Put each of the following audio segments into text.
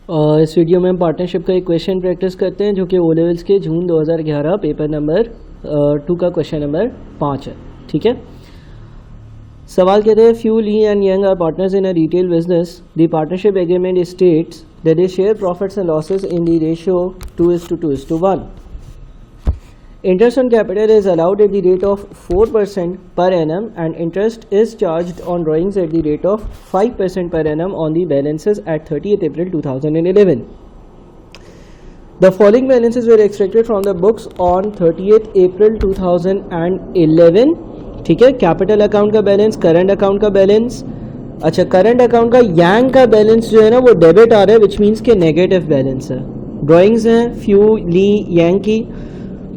और इस वीडियो में हम पार्टनरशिप का एक क्वेश्चन प्रैक्टिस करते हैं जो कि ओ लेवल्स के जून 2011 पेपर नंबर 2 का क्वेश्चन नंबर 5 है। ठीक है, सवाल कहते हैं few Lee and Young are partners in a retail business. The partnership agreement states that they share profits and losses in the ratio 2:2:1. Interest on capital is allowed at the rate of 4% per annum and interest is charged on drawings at the rate of 5% per annum on the balances at 30th April 2011. The following balances were extracted from the books on 30th April 2011. ठीक है, capital account का balance, current account का balance. अच्छा, current account का यांग का balance जो है ना वो डेबिट आ रहा है, विच मीन्स के नेगेटिव बैलेंस है। ड्राइंग्स हैं फ्यू ली यांग की।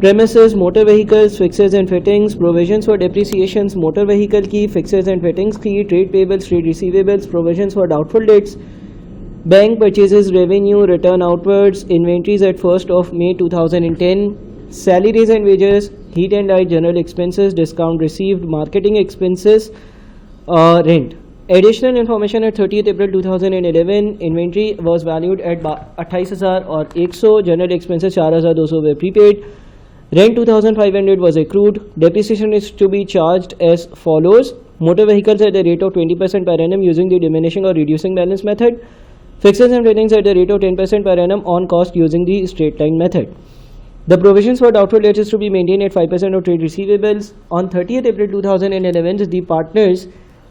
Premises, motor vehicles, fixtures and fittings, provisions for depreciations, motor vehicle की, fixtures and fittings की, trade payables, trade receivables, provisions for doubtful debts, bank purchases, revenue, return outwards, inventories at 1st of May 2010, salaries and wages, heat and light, general expenses, discount received, marketing expenses, rent. Additional information at 30th April 2011, inventory was valued at 28,000 और 100, general expenses 4,200 were prepaid. Rent 2,500 was accrued. Depreciation is to be charged as follows: motor vehicles at the rate of 20% per annum using the diminishing or reducing balance method. Fixtures and fittings at the rate of 10% per annum on cost using the straight line method. The provisions for doubtful debts is to be maintained at 5% of trade receivables. On 30th April 2011, the partners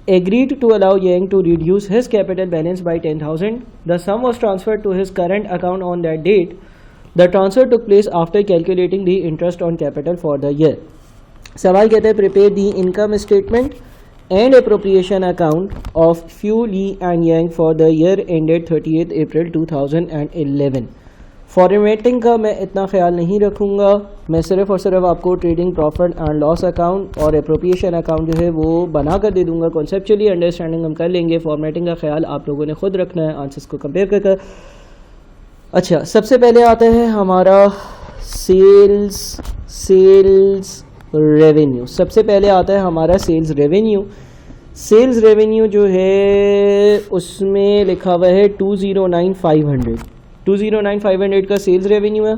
agreed to allow Yang to reduce his capital balance by 10,000. The sum was transferred to his current account on that date. The transfer took place after calculating the interest on capital for the year. सवाल कहते हैं prepare the income statement and appropriation account of Few Lee and Yang for the year ended 30th April 2011. Formatting का मैं इतना ख्याल नहीं रखूँगा, मैं सिर्फ और सिर्फ आपको trading profit and loss account और एप्रोप्रिएशन अकाउंट जो है वो बना कर दे दूँगा। कॉन्सेप्चुअली अंडरस्टैंडिंग हम कर लेंगे, फॉर्मेटिंग का ख्याल आप लोगों ने खुद रखना है आंसर्स को कंपेयर कर। अच्छा, सबसे पहले आता है हमारा सेल्स रेवेन्यू। सबसे पहले आता है हमारा सेल्स रेवेन्यू। सेल्स रेवेन्यू जो है उसमें लिखा हुआ है 209,500। 209,500 का सेल्स रेवेन्यू है,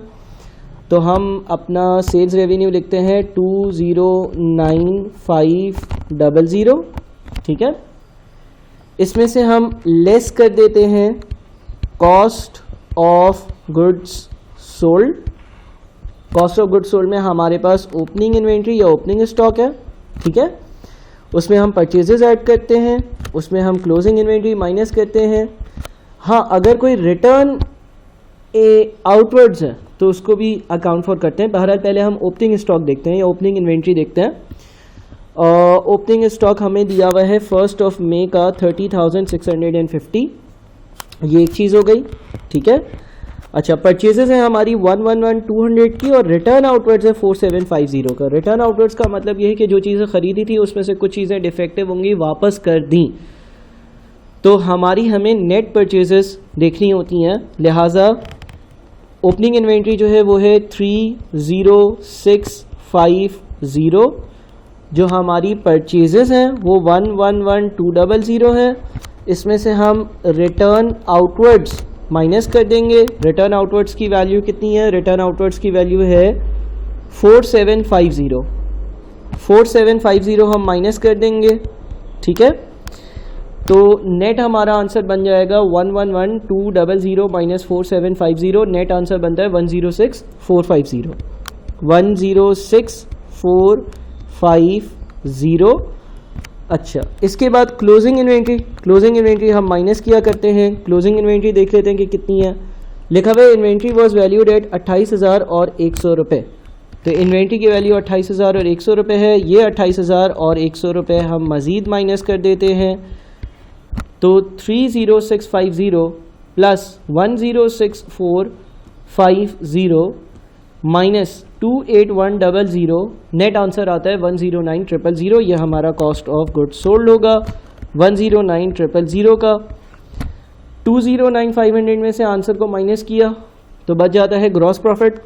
तो हम अपना सेल्स रेवेन्यू लिखते हैं 209,500। ठीक है, इसमें से हम लेस कर देते हैं cost of goods sold. Cost of goods sold में हमारे पास ओपनिंग इन्वेंट्री या ओपनिंग स्टॉक है। ठीक है, उसमें हम परचेजेस ऐड करते हैं, उसमें हम क्लोजिंग इन्वेंट्री माइनस करते हैं। हाँ, अगर कोई रिटर्न आउटवर्ड्स है तो उसको भी अकाउंट फॉर करते हैं। बहरहाल पहले हम ओपनिंग स्टॉक देखते हैं या ओपनिंग इन्वेंट्री देखते हैं। ओपनिंग स्टॉक हमें दिया हुआ है 1st of May का 30,650। ये एक चीज़ हो गई। ठीक है, अच्छा, परचेजेस है हमारी 111,200 की और रिटर्न आउटवर्ड्स है 4750 का। रिटर्न आउटवर्ड्स का मतलब ये है कि जो चीज़ें खरीदी थी उसमें से कुछ चीज़ें डिफेक्टिव होंगी, वापस कर दी, तो हमें नेट परचेजेस देखनी होती हैं। लिहाजा ओपनिंग इन्वेंट्री जो है वो है 30,650। जो हमारी परचेजेस हैं वो 111,200 है। इसमें से हम रिटर्न आउटवर्ड्स माइनस कर देंगे। रिटर्न आउटवर्ड्स की वैल्यू कितनी है? रिटर्न आउटवर्ड्स की वैल्यू है 4750। 4750 हम माइनस कर देंगे। ठीक है, तो नेट हमारा आंसर बन जाएगा 111,200 माइनस 4750। नेट आंसर बनता है 106,450। 106,450। अच्छा, इसके बाद क्लोजिंग इन्वेंट्री। क्लोजिंग इन्वेंट्री हम माइनस किया करते हैं। क्लोजिंग इन्वेंट्री देख लेते हैं कि कितनी है। लिखा हुआ है इन्वेंट्री वॉज वैल्यूड एट 28,000 और 100 रुपये। तो इन्वेंट्री की वैल्यू 28,000 और 100 रुपये है। ये 28,000 और 100 रुपये हम मज़ीद माइनस कर देते हैं, तो 30,650 प्लस 106,450 माइनस 28,100, नेट आंसर आता है 109,000। यह हमारा कॉस्ट ऑफ गुड्स सोल्ड होगा 109,000 का। 209,500 में से आंसर को माइनस किया तो बच जाता है ग्रॉस प्रॉफिट।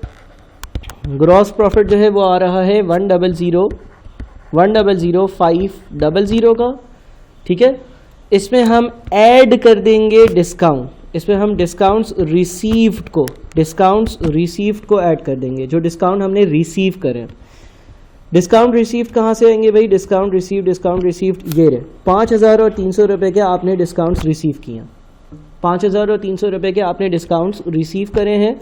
ग्रॉस प्रॉफिट जो है वो आ रहा है 100,500 का। ठीक है, इसमें हम ऐड कर देंगे डिस्काउंट। इसमें हम डिस्काउंट्स रिसीव्ड को ऐड कर देंगे, जो डिस्काउंट हमने रिसीव करें। डिस्काउंट रिसीव्ड कहाँ से आएंगे भाई? डिस्काउंट रिसीव्ड ये रहे 5,000 और 300 रुपये के आपने डिस्काउंट्स रिसीव किए। 5,000 और 300 रुपये के आपने डिस्काउंट्स रिसीव करे हैं।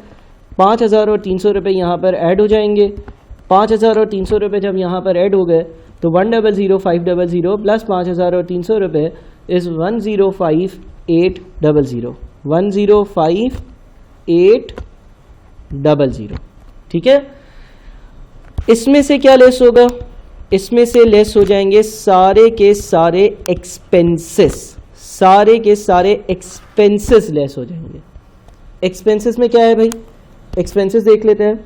5,000 और 300 रुपये यहाँ पर ऐड हो जाएंगे। 5,000 और 300 रुपये जब यहाँ पर ऐड हो गए तो 1,005,000 प्लस 5,000 और 300 रुपये इज़ 1,05,800। 1,05,800, ठीक है। इसमें से क्या लेस होगा? इसमें से लेस हो जाएंगे सारे के सारे एक्सपेंसेस लेस हो जाएंगे। एक्सपेंसेस में क्या है भाई? एक्सपेंसेस देख लेते हैं।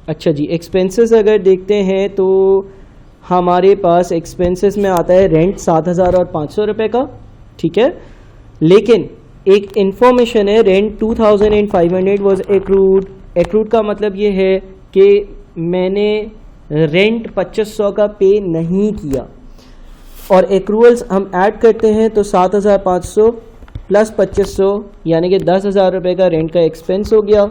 अच्छा जी, एक्सपेंसेस अगर देखते हैं तो हमारे पास एक्सपेंसेस में आता है रेंट 7,000 और 500 रुपये का, ठीक है। लेकिन एक इंफॉर्मेशन है, रेंट 2,500 वॉज एक्रूड। एक्रूड का मतलब ये है कि मैंने रेंट 2,500 का पे नहीं किया, और एक्रूअल्स हम ऐड करते हैं तो 7,500 प्लस 2,500 यानी कि 10,000 रुपये का रेंट का एक्सपेंस हो गया।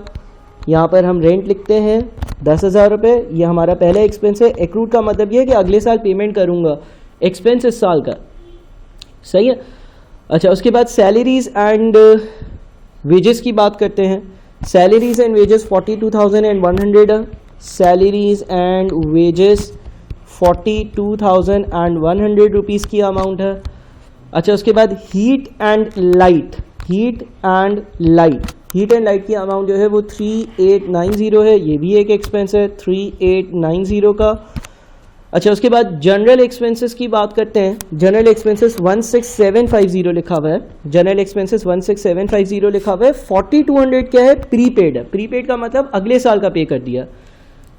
यहाँ पर हम रेंट लिखते हैं 10,000 रुपये, ये हमारा पहला एक्सपेंस है। एक्रूड का मतलब ये है कि अगले साल पेमेंट करूँगा, एक्सपेंस इस साल का, सही है। अच्छा, उसके बाद सैलरीज एंड वेजेस की बात करते हैं। Salaries and wages 42,100, salaries and wages 42,100 rupees की अमाउंट है। अच्छा, उसके बाद हीट एंड लाइट की अमाउंट जो है वो 3,890 है, ये भी एक एक्सपेंस है 3,890 का। अच्छा, उसके बाद जनरल एक्सपेंसेस की बात करते हैं। जनरल एक्सपेंसेस 16,750 लिखा हुआ है। जनरल एक्सपेंसेस 16,750 लिखा हुआ है। 4,200 क्या है? प्रीपेड है। प्रीपेड का मतलब अगले साल का पे कर दिया।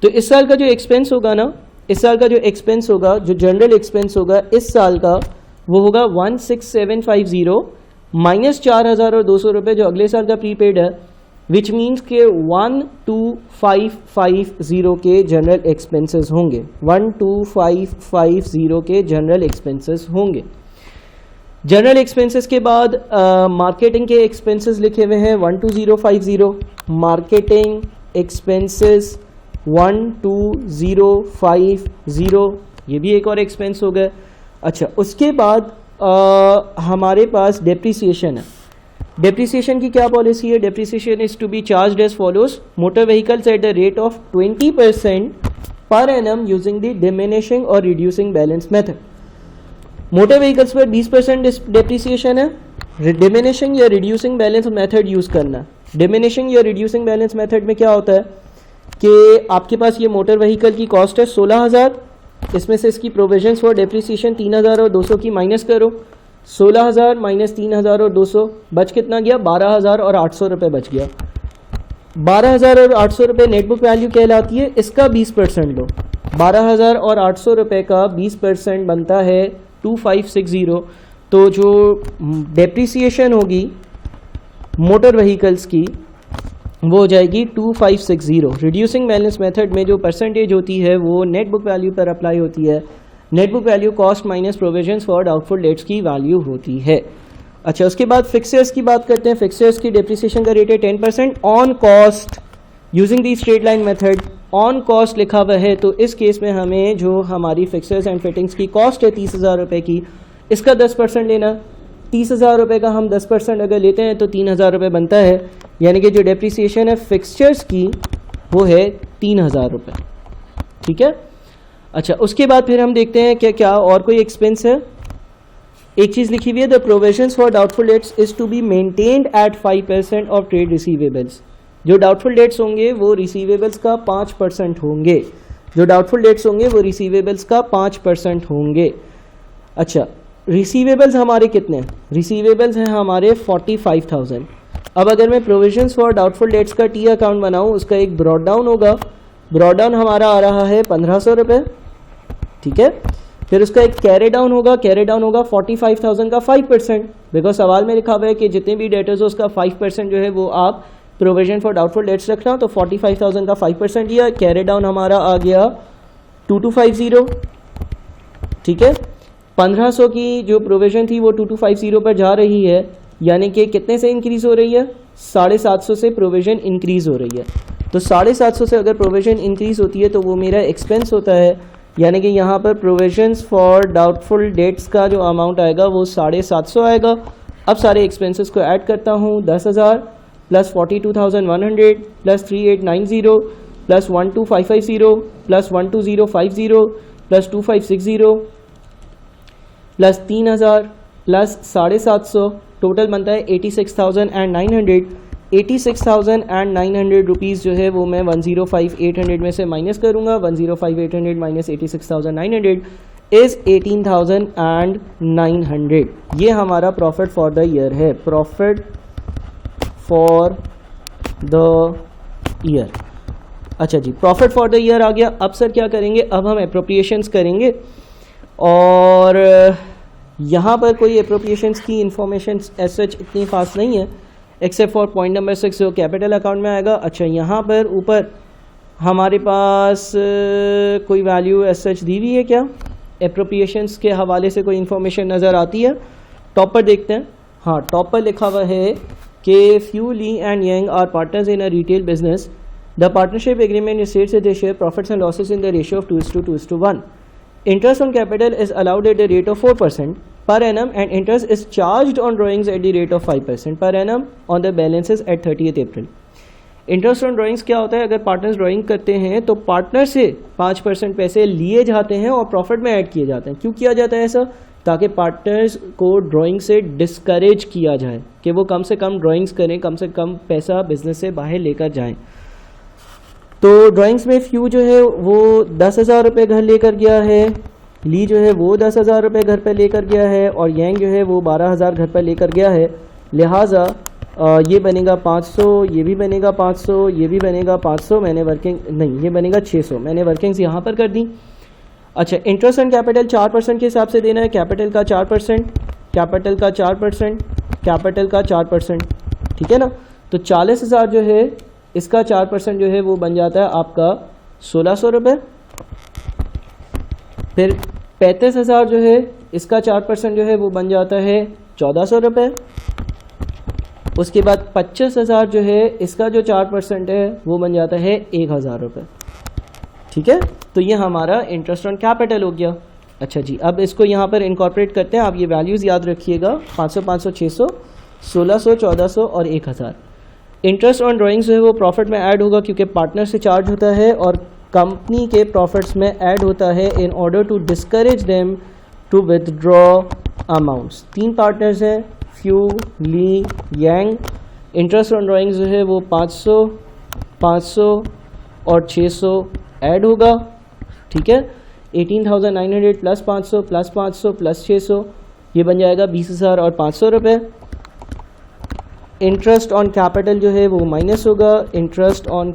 तो इस साल का जो एक्सपेंस होगा ना, इस साल का जो एक्सपेंस होगा, जो जनरल एक्सपेंस होगा इस साल का, वो होगा 16,750 माइनस 4,200 रुपये जो अगले साल का प्रीपेड है, विच मीन्स के 12,550 के जनरल एक्सपेंसेस होंगे। 12,550 के जनरल एक्सपेंसेस होंगे। जनरल एक्सपेंसेस के बाद मार्केटिंग के एक्सपेंसेस लिखे हुए हैं 12,050। मार्केटिंग एक्सपेंसेस 12,050, ये भी एक और एक्सपेंस हो गया। अच्छा, उसके बाद हमारे पास डेप्रिसिएशन है। डेप्रिसिएशन की क्या पॉलिसी है? Depreciation is to be charged as follows: motor vehicles at the rate of 20% per annum using the diminishing or reducing balance method. Motor vehicles पर 20% डेप्रिसिएशन है। डिमिनिशिंग या रिड्यूसिंग बैलेंस मेथड यूज़ करना। Diminishing या reducing balance method में क्या होता है कि आपके पास ये मोटर व्हीकल की कॉस्ट है 16,000, इसमें से इसकी प्रोविजंस फॉर डेप्रिसिएशन 3,200 की माइनस करो। 16,000 माइनस 3,200 बच कितना गया? 12,800 रुपये बच गया। 12,800 रुपये नेटबुक वैल्यू कहलाती है। इसका 20% लो। 12,800 रुपये का 20% बनता है 2,560। तो जो डेप्रिसिएशन होगी मोटर व्हीकल्स की वो हो जाएगी 2,560। रिड्यूसिंग बैलेंस मेथड में जो परसेंटेज होती है वो नेट बुक वैल्यू पर अप्लाई होती है। Net book value cost minus provisions for doubtful dates की वैल्यू होती है। अच्छा, उसके बाद फिक्सर्स की बात करते हैं। फिक्सर्स की डेप्रिसिएशन का रेट है 10% on cost using the straight line method. On cost लिखा हुआ है, तो इस केस में हमें जो हमारी फिक्सर्स एंड फिटिंग्स की कॉस्ट है 30,000 रुपये की, इसका 10% लेना। 30,000 रुपये का हम 10% अगर लेते हैं तो 3,000 रुपये बनता है, यानी कि जो डेप्रिसिएशन है फिक्सचर्स की वो है 3,000 रुपये, ठीक है। अच्छा, उसके बाद फिर हम देखते हैं क्या क्या और कोई एक्सपेंस है। एक चीज़ लिखी हुई है, the provisions for doubtful debts is to be maintained at 5% of trade receivables. जो डाउटफुल डेट्स होंगे वो रिसीवेबल्स का 5% होंगे। जो डाउटफुल डेट्स होंगे वो रिसीवेबल्स का 5% होंगे। अच्छा, रिसीवेबल्स हमारे कितने हैं? रिसीवेबल्स हैं हमारे 45,000। अब अगर मैं प्रोविजंस फॉर डाउटफुल डेट्स का टी अकाउंट बनाऊं, उसका एक ब्रॉड डाउन होगा। ब्रॉड डाउन हमारा आ रहा है 1,500 रुपये, ठीक है। फिर उसका एक कैरी डाउन होगा। कैरी डाउन होगा 45,000 का 5%, बिकॉज सवाल में लिखा हुआ है कि जितने भी डेटर्स हो उसका 5% जो है वो आप प्रोविजन फॉर डाउटफुल डेट्स रखना। तो 45,000 का 5% दिया। कैरी डाउन हमारा आ गया 2,250, ठीक है। 1,500 की जो प्रोविजन थी वो 2,250 पर जा रही है। यानी कि कितने से इंक्रीज़ हो रही है, 750 से प्रोविज़न इंक्रीज़ हो रही है। तो 750 से अगर प्रोविज़न इंक्रीज़ होती है तो वो मेरा एक्सपेंस होता है, यानी कि यहाँ पर प्रोविजंस फॉर डाउटफुल डेट्स का जो अमाउंट आएगा वो 750 आएगा। अब सारे एक्सपेंसेस को ऐड करता हूँ, 10,000 plus 42,100 plus 3890 plus 12,550 plus 12050 plus 2560 plus 3,000 plus 750, total बनता है 86,900। 86,900 रुपीज़ जो है वो मैं 105,800 में से माइनस करूँगा। 105,800 माइनस 86,900 इज़ 18,900। ये हमारा प्रॉफिट फॉर द ईयर है, प्रॉफिट फॉर द ईयर। अच्छा जी, प्रॉफिट फॉर द ईयर आ गया। अब सर क्या करेंगे, अब हम एप्रोप्रिएशंस करेंगे और यहाँ पर कोई एप्रोप्रिएशंस की इंफॉर्मेशन एज सच इतनी खास नहीं है एक्सेप्ट फॉर पॉइंट नंबर 6 जो कैपिटल अकाउंट में आएगा। अच्छा, यहाँ पर ऊपर हमारे पास कोई वैल्यू एज सच दी हुई है क्या, एप्रोप्रिएशंस के हवाले से कोई इन्फॉर्मेशन नज़र आती है? टॉप पर देखते हैं। हाँ, टॉप पर लिखा हुआ है कि Fully and Young are partners in a retail business. The partnership agreement states that they share profits and losses in the ratio of 2:2:1। Interest on capital is allowed at the rate of 4% per annum and interest is charged on drawings at the rate of 5% per annum on the balances at 30th April। Interest on drawings क्या होता है, अगर partners drawing करते हैं तो partner से 5% पैसे लिए जाते हैं और प्रॉफिट में ऐड किए जाते हैं। क्यों किया जाता है ऐसा? ताकि पार्टनर्स को ड्राइंग से डिस्करेज किया जाए कि वो कम से कम ड्राइंग्स करें, कम से कम पैसा बिजनेस से बाहर लेकर जाएं। तो ड्राइंग्स में फ्यू जो है वो 10,000 रुपये घर लेकर गया है, ली जो है वो 10,000 रुपये घर पर लेकर गया है और यंग जो है वो 12,000 घर पर लेकर गया है। लिहाजा ये बनेगा 500, ये भी बनेगा 500, ये भी बनेगा 500, मैंने वर्किंग नहीं, ये बनेगा 600, मैंने वर्किंग्स यहाँ पर कर दी। अच्छा, इंटरेस्ट ऑन कैपिटल 4% के हिसाब से देना है, कैपिटल का 4%, कैपिटल का 4%, कैपिटल का 4%, ठीक है ना। तो 40,000 जो है इसका 4% जो है वो बन जाता है आपका 1,600 रुपये। फिर 35,000 जो है इसका 4% जो है वो बन जाता है 1,400 रुपये। उसके बाद 25,000 जो है इसका जो 4% है वो बन जाता है 1,000 रुपये, ठीक है। तो ये हमारा इंटरेस्ट ऑन कैपिटल हो गया। अच्छा जी, अब इसको यहाँ पर इनकॉर्पोरेट करते हैं। आप ये वैल्यूज़ याद रखिएगा, 500, 500, 600, 1,600, 1,400 और 1,000। इंटरेस्ट ऑन ड्राइंग्स जो है वो प्रॉफिट में ऐड होगा क्योंकि पार्टनर से चार्ज होता है और कंपनी के प्रॉफिट्स में ऐड होता है in order to discourage them to withdraw amounts. 3 partners हैं, few, Li, Young. Interest on drawings जो है वो 500, 500 और 600 ऐड होगा, ठीक है। 18,900 प्लस 500 प्लस 500 प्लस 600, ये बन जाएगा 20,000 और 500 रुपये। इंटरेस्ट ऑन कैपिटल जो है वो माइनस होगा। इंटरेस्ट ऑन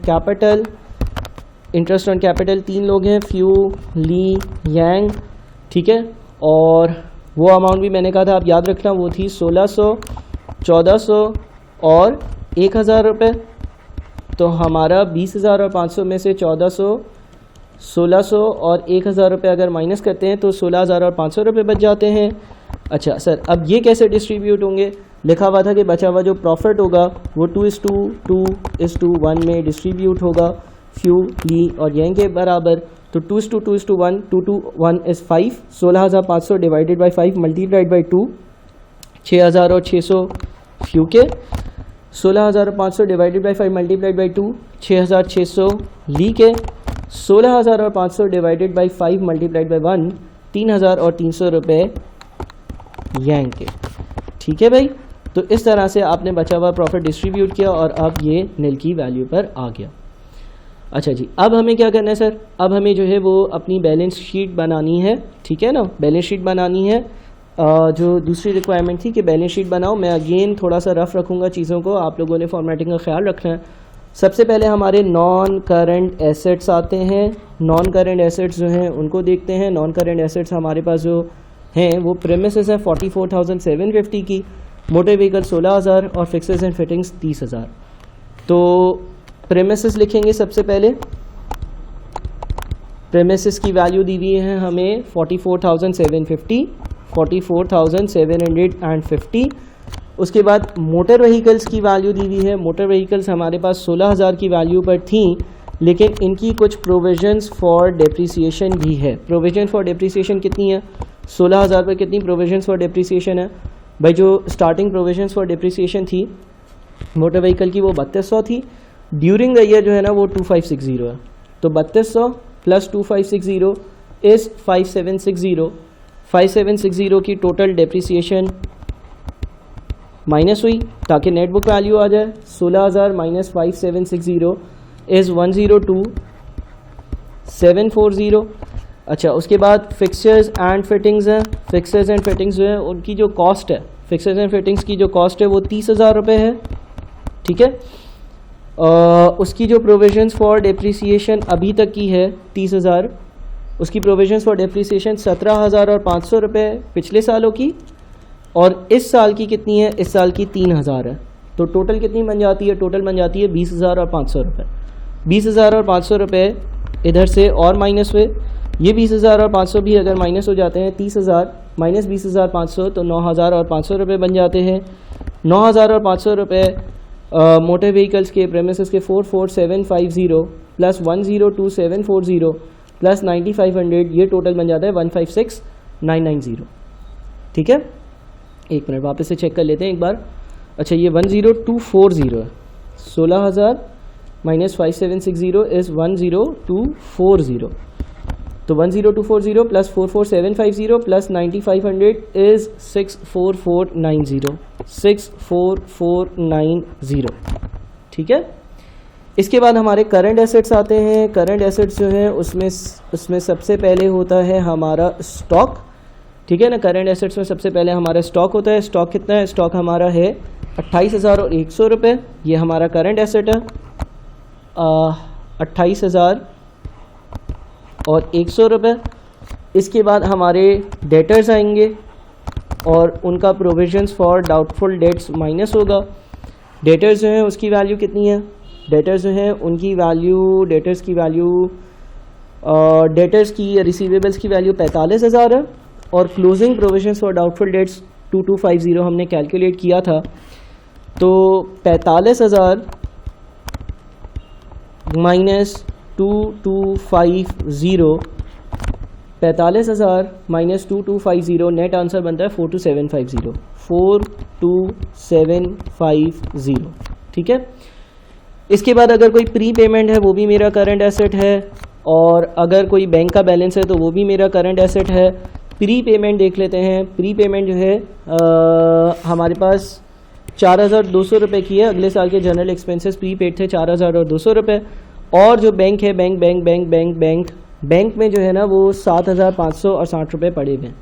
कैपिटल 3 लोग हैं, फ्यू, ली, यंग, ठीक है। और वो अमाउंट भी मैंने कहा था आप याद रखना, वो थी 1,600, 1,400 और 1,000 रुपये। तो हमारा 20,000 और 500 में से 1,400, 1,600 और 1,000 रुपये अगर माइनस करते हैं तो 16,000 और 500 रुपये बच जाते हैं। अच्छा सर, अब ये कैसे डिस्ट्रीब्यूट होंगे? लिखा हुआ था कि बचा हुआ जो प्रॉफिट होगा वो 2:2:1 में डिस्ट्रीब्यूट होगा फ्यू, ली और यंग के बराबर। तो 2:2:1, 2:1 is 5, 16,500 divided by 5 multiplied by 2, 6,000 और 600 फ्यू के, 16,500 डिवाइडेड बाई 5 मल्टीप्लाइड बाई 2, 6,600 ली के, 16,000 और 500 डिवाइडेड बाई 5 मल्टीप्लाइड बाई 1, 3,000 और 300 रुपये यंग के, ठीक है भाई। तो इस तरह से आपने बचा हुआ प्रॉफिट डिस्ट्रीब्यूट किया और अब ये निल की वैल्यू पर आ गया। अच्छा जी, अब हमें क्या करना है सर? अब हमें जो है वो अपनी बैलेंस शीट बनानी है, ठीक है ना। बैलेंस शीट बनानी है, जो दूसरी रिक्वायरमेंट थी कि बैलेंस शीट बनाओ। मैं अगेन थोड़ा सा रफ रखूँगा चीज़ों को, आप लोगों ने फॉर्मेटिंग का ख्याल रखना है। सबसे पहले हमारे नॉन करंट एसेट्स आते हैं। नॉन करंट एसेट्स जो हैं उनको देखते हैं। नॉन करंट एसेट्स हमारे पास जो हैं वो प्रेमिसेस हैं 44,750 की, मोटर व्हीकल 16,000 और फिक्सेस एंड फिटिंग्स 30,000। तो प्रेमिसेस लिखेंगे सबसे पहले। प्रेमिसेस की वैल्यू दी हुई है हमें 44,750, 44,750। उसके बाद मोटर व्हीकल्स की वैल्यू दी हुई है। मोटर व्हीकल्स हमारे पास 16,000 की वैल्यू पर थी, लेकिन इनकी कुछ प्रोविजंस फॉर डेप्रिसिएशन भी है। प्रोविजन फॉर डेप्रिसिएशन कितनी है? 16,000 पर कितनी प्रोविजंस फॉर डेप्रिसिएशन है भाई? जो स्टार्टिंग प्रोविजंस फॉर डेप्रिसिएशन थी मोटर व्हीकल की वो 3200 थी। ड्यूरिंग द ईयर जो है ना वो 2560 है। तो 3200 प्लस 2560 इज़ 5760। 5760 की टोटल डेप्रिसिएशन माइनस हुई ताकि नेट बुक वैल्यू आ जाए। 16,000 माइनस 5760 इज़ 102,740। अच्छा, उसके बाद फिक्सचर्स एंड फिटिंग्स हैं। फिक्सचर्स एंड फिटिंग्स जो है उनकी जो कॉस्ट है, फिक्सचर्स एंड फिटिंग्स की जो कॉस्ट है वो 30,000 रुपये है। ठीक है, उसकी जो प्रोविजंस फॉर डेप्रिसिएशन अभी तक की है 30,000, उसकी प्रोविजंस फॉर डेप्रिसिएशन 17,500 रुपये पिछले सालों की, और इस साल की कितनी है? इस साल की 3,000 है। तो टोटल कितनी बन जाती है? टोटल बन जाती है 20,500 रुपये। 20,500 रुपये इधर से और माइनस हुए। ये 20,500 भी अगर माइनस हो जाते हैं, 30,000 माइनस 20,500 तो 9,500 रुपये बन जाते हैं। 9,500 रुपये मोटर व्हीकल्स के प्रेमिसेस के 44,750 प्लस 102,740 प्लस 9,500, ये टोटल बन जाता है 156,990। ठीक है, एक मिनट वापस से चेक कर लेते हैं एक बार। अच्छा, ये 10240 है। 16,000 माइनस 5760 इज़ 10240। तो 10240 प्लस 44,750 प्लस 9,500 इज़ 64490। 64490। ठीक है, इसके बाद हमारे करंट एसेट्स आते हैं। करंट एसेट्स जो हैं उसमें सबसे पहले होता है हमारा स्टॉक। ठीक है ना, करंट एसेट्स में सबसे पहले हमारा स्टॉक होता है। स्टॉक कितना है? स्टॉक हमारा है 28,100 रुपये। ये हमारा करंट एसेट है 28,100 रुपये। इसके बाद हमारे डेटर्स आएंगे और उनका provisions for doubtful dates minus होगा। डेटर्स जो हैं उसकी वैल्यू कितनी है? डेटर्स जो हैं उनकी वैल्यू, डेटर्स की रिसीवेबल्स की वैल्यू 45,000 है, और closing provisions for doubtful dates 2250 हमने कैलकुलेट किया था। तो 45,000 माइनस 2250, 45,000 माइनस 2250, नेट आंसर बनता है 42750। 42750। ठीक है, इसके बाद अगर कोई प्री पेमेंट है वो भी मेरा करंट एसेट है, और अगर कोई बैंक का बैलेंस है तो वो भी मेरा करंट एसेट है। प्री पेमेंट देख लेते हैं। प्री पेमेंट जो है हमारे पास 4,200 रुपये की है। अगले साल के जनरल एक्सपेंसेस प्री पेड थे 4,200 रुपये, और जो बैंक है बैंक में जो है ना वो 7,560 रुपये पड़े हुए हैं।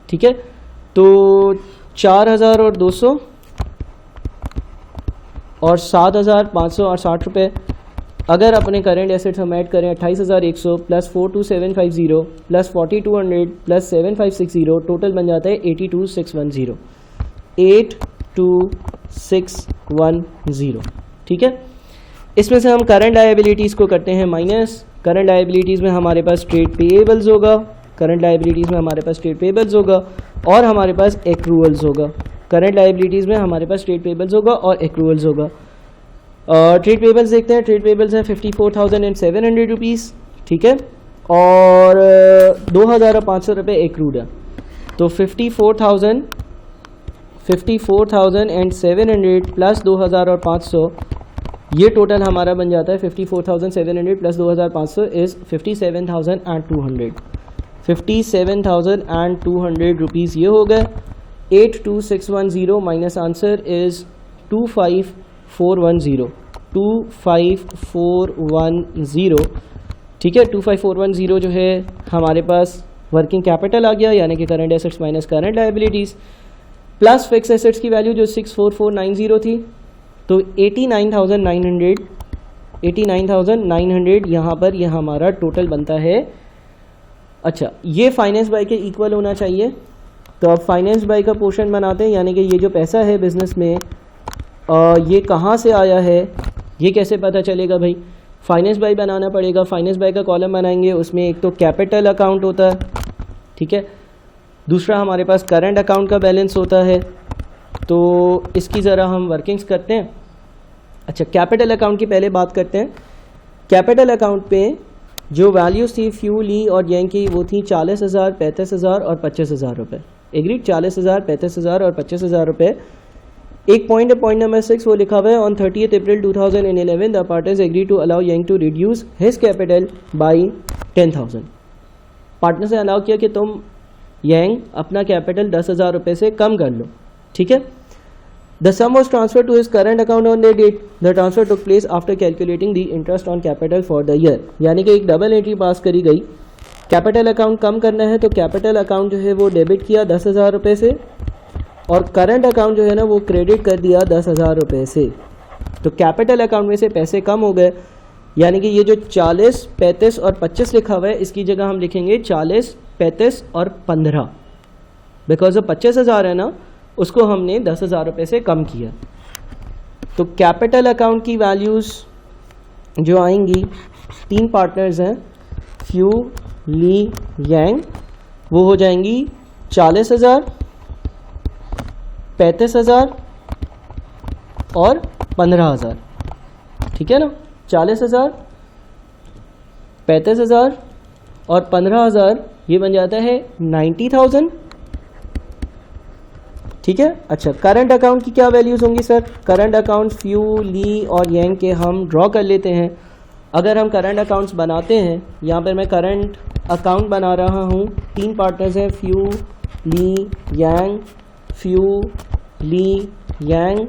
ठीक है, तो 4,200 और 7,560 रुपये अगर अपने करंट एसेट्स हम ऐड करें 28,100 प्लस 42750 प्लस 4,200 प्लस 7,560, टोटल बन जाता है 82,610। 82,610। ठीक है, इसमें से हम करंट लायबिलिटीज़ को करते हैं माइनस। करंट लायबिलिटीज़ में हमारे पास ट्रेड पेएबल्स होगा, करंट लायबिलिटीज़ में हमारे पास ट्रेड पेएबल्स होगा, और हमारे पास एक्रूअल्स होगा। करंट लायबिलिटीज़ में हमारे पास ट्रेड पेएबल्स होगा और एक्रूअल्स होगा। ट्रेड पेएबल्स देखते हैं। ट्रेड पेएबल्स हैं 54,700 रुपीज़। ठीक है, और 2,500 रुपये एक्रूड है। तो 54,700 प्लस 2,500, ये टोटल हमारा बन जाता है 54,700 प्लस 2,500 इज़ 57,200। 57,200 रुपीज़ ये हो गए। 82,610 माइनस आंसर इज़ 25,410। 25,410। ठीक है, 25,410 जो है हमारे पास वर्किंग कैपिटल आ गया, यानी कि current assets minus current liabilities, plus fix assets की वैल्यू जो 6,490 थी, तो 89,900 यहाँ पर यह हमारा टोटल बनता है। अच्छा, ये फाइनेंस बाय के इक्वल होना चाहिए। तो अब फाइनेंस बाय का पोर्शन बनाते हैं, यानी कि ये जो पैसा है बिजनेस में ये कहाँ से आया है, ये कैसे पता चलेगा भाई? फाइनेंस बाय बनाना पड़ेगा। फाइनेंस बाय का कॉलम बनाएंगे, उसमें एक तो कैपिटल अकाउंट होता है, ठीक है, दूसरा हमारे पास करंट अकाउंट का बैलेंस होता है, तो इसकी ज़रा हम वर्किंग्स करते हैं। अच्छा, कैपिटल अकाउंट की पहले बात करते हैं। कैपिटल अकाउंट पे जो वैल्यूज़ थी फ्यू, ली और यंग की, वो थी 40,000, 35,000 और 25,000 रुपये। एग्रीड, 40,000, 35,000 और 25,000 रुपये। एक पॉइंट है, पॉइंट नंबर 6, वो लिखा हुआ है on 30 April 2011 the partners agree to allow Young to reduce his capital by 10,000। Partner से अलाउ किया कि तुम यंग अपना कैपिटल 10,000 रुपये से कम कर लो, ठीक है। The sum was transfer to his current account on the date the transfer took place after calculating the interest on capital for the year. यानी कि एक डबल एंट्री पास करी गई, कैपिटल अकाउंट कम करना है तो कैपिटल अकाउंट जो है वो डेबिट किया 10,000 रुपये से, और करंट अकाउंट जो है ना वो क्रेडिट कर दिया 10,000 रुपये से। तो कैपिटल अकाउंट में से पैसे कम हो गए, यानी कि ये जो 40, 35 और 25 लिखा हुआ है, इसकी जगह हम लिखेंगे 40, 35 और 15, बिकॉज जो 25,000 है ना उसको हमने 10,000 रुपये से कम किया। तो कैपिटल अकाउंट की वैल्यूज़ जो आएंगी, 3 पार्टनर्स हैं फ्यू, ली, यंग, वो हो जाएंगी 40,000, 35,000 और 15,000, ठीक है ना। 40,000, 35,000 और 15,000, ये बन जाता है 90,000, ठीक है। अच्छा, करंट अकाउंट की क्या वैल्यूज़ होंगी सर? करंट अकाउंट फ्यू, ली और यंग के हम ड्रॉ कर लेते हैं। अगर हम करंट अकाउंट्स बनाते हैं, यहाँ पर मैं करंट अकाउंट बना रहा हूँ, 3 पार्टनर्स हैं few, Li, young, few, Li, young.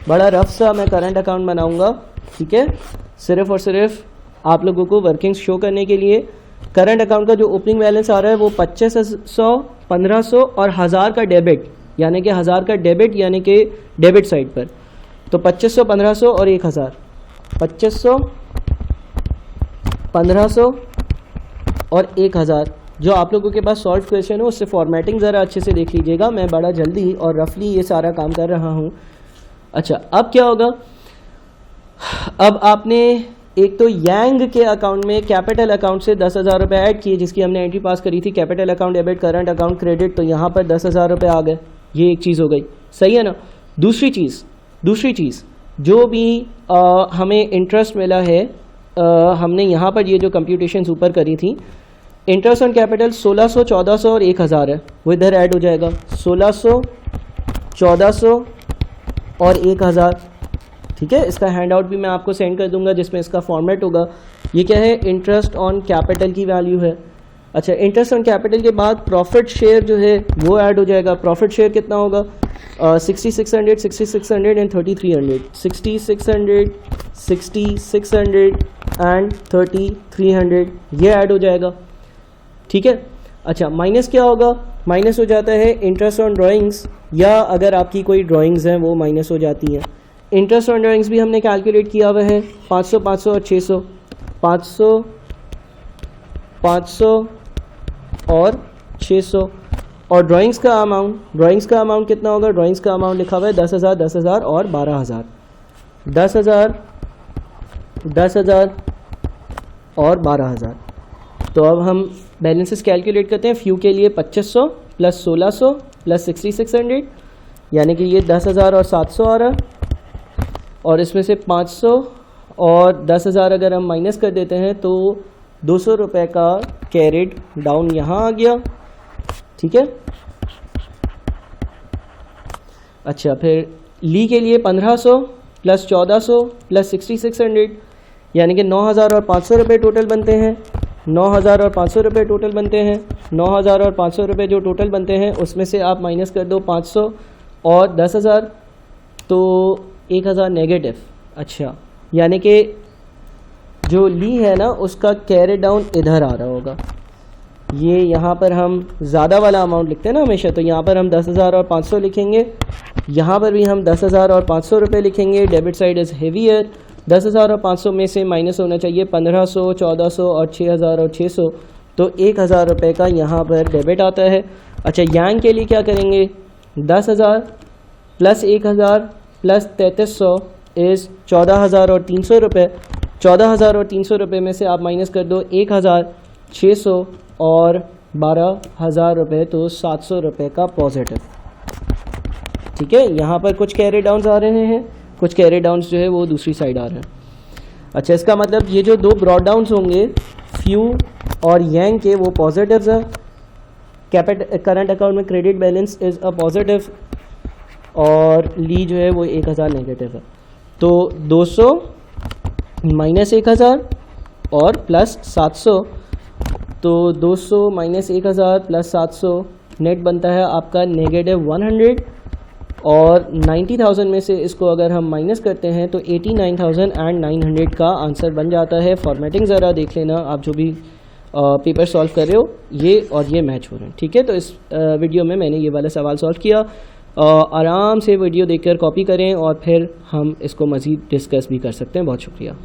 बड़ा रफ सा मैं करंट अकाउंट बनाऊंगा, ठीक है, सिर्फ और सिर्फ आप लोगों को वर्किंग शो करने के लिए। करंट अकाउंट का जो ओपनिंग बैलेंस आ रहा है वो 2500, 1500 और 1000 का डेबिट, यानी कि 1000 का डेबिट, यानी कि डेबिट साइड पर। तो 2500, 1500 और 1000, 2500, 1500 और 1000। जो आप लोगों के पास सॉल्व क्वेश्चन है उससे फॉर्मेटिंग ज़रा अच्छे से देख लीजिएगा, मैं बड़ा जल्दी और रफली ये सारा काम कर रहा हूँ। अच्छा, अब क्या होगा? अब आपने एक तो यंग के अकाउंट में कैपिटल अकाउंट से 10,000 रुपये ऐड किए, जिसकी हमने एंट्री पास करी थी, capital account debit, current account credit, तो यहाँ पर 10,000 रुपये आ गए। ये एक चीज़ हो गई, सही है ना। दूसरी चीज़ जो भी हमें इंटरेस्ट मिला है, हमने यहाँ पर ये जो कंप्यूटेशंस ऊपर करी थी, इंटरेस्ट ऑन कैपिटल 1600, 1400 और 1000 है, वो इधर ऐड हो जाएगा। 1600, 1400 और 1000, ठीक है। इसका हैंड आउट भी मैं आपको सेंड कर दूंगा जिसमें इसका फॉर्मेट होगा। ये क्या है? इंटरेस्ट ऑन कैपिटल की वैल्यू है। अच्छा, इंटरेस्ट ऑन कैपिटल के बाद प्रॉफिट शेयर जो है वो ऐड हो जाएगा। प्रॉफिट शेयर कितना होगा? 6600, 6600 एंड 3300, 6600, 6600 एंड 3300, ये ऐड हो जाएगा, ठीक है। अच्छा, माइनस क्या होगा? माइनस हो जाता है इंटरेस्ट ऑन ड्राइंग्स, या अगर आपकी कोई ड्राइंग्स हैं वो माइनस हो जाती हैं। इंटरेस्ट ऑन ड्राइंग्स भी हमने कैलकुलेट किया हुआ है, 500, 500 और 600, 500, 500 और 600। और ड्राइंग्स का अमाउंट कितना होगा? ड्राइंग्स का अमाउंट लिखा हुआ है 10,000, 10,000 और 12,000, 10,000, 10,000 और 12,000। तो अब हम बैलेंसेस कैलकुलेट करते हैं। फ्यू के लिए 2500 प्लस 1600 प्लस 6600, यानी कि ये 10,000 और 700 आ रहा है, और इसमें से 500 और 10,000 अगर हम माइनस कर देते हैं तो 200 रुपये का कैरिड डाउन यहाँ आ गया, ठीक है। अच्छा, फिर ली के लिए 1500 प्लस 1400 प्लस 6600, यानी कि 9,000 और 500 रुपये टोटल बनते हैं। 9,000 और 500 रुपये टोटल बनते हैं। 9,000 और 500 रुपये जो टोटल बनते हैं उसमें से आप माइनस कर दो 500 और 10,000, तो 1,000 नेगेटिव। अच्छा, यानी कि जो ली है ना उसका कैरी डाउन इधर आ रहा होगा। ये यहाँ पर हम ज़्यादा वाला अमाउंट लिखते हैं ना हमेशा, तो यहाँ पर हम 10,000 और 500 लिखेंगे, यहाँ पर भी हम 10,000 और 500 रुपये लिखेंगे। Debit side is heavier. 10,000 और 500 में से माइनस होना चाहिए 1500, 1400 और 6,000 और 600, तो 1,000 रुपये का यहाँ पर डेबिट आता है। अच्छा, यांग के लिए क्या करेंगे? 10,000 प्लस 1,000 प्लस 3300 इज़ 14,000 और 300 रुपये। 14,000 और 300 रुपये में से आप माइनस कर दो 1,600 और 12,000 रुपये, तो 700 रुपये का पॉजिटिव, ठीक है, यहाँ पर कुछ कैरी डाउन्स आ रहे हैं, कुछ कैरी डाउन्स जो है वो दूसरी साइड आ रहे हैं। अच्छा, इसका मतलब ये जो दो ब्रॉड डाउन्स होंगे फ्यू और यांग के, वो पॉजिटिव्स है। करंट अकाउंट में credit balance is a positive और ली जो है वो 1000 नेगेटिव है। तो 200 माइनस 1000 और प्लस 700, तो 200 माइनस 1000 प्लस 700 नेट बनता है आपका -100 और 90,000 में से इसको अगर हम माइनस करते हैं तो 89,900 का आंसर बन जाता है। फॉर्मेटिंग ज़रा देख लेना, आप जो भी पेपर सॉल्व कर रहे हो ये और ये मैच हो रहे हैं, ठीक है। तो इस वीडियो में मैंने ये वाला सवाल सॉल्व किया। आराम से वीडियो देखकर कॉपी करें और फिर हम इसको मज़ीद डिस्कस भी कर सकते हैं। बहुत शुक्रिया।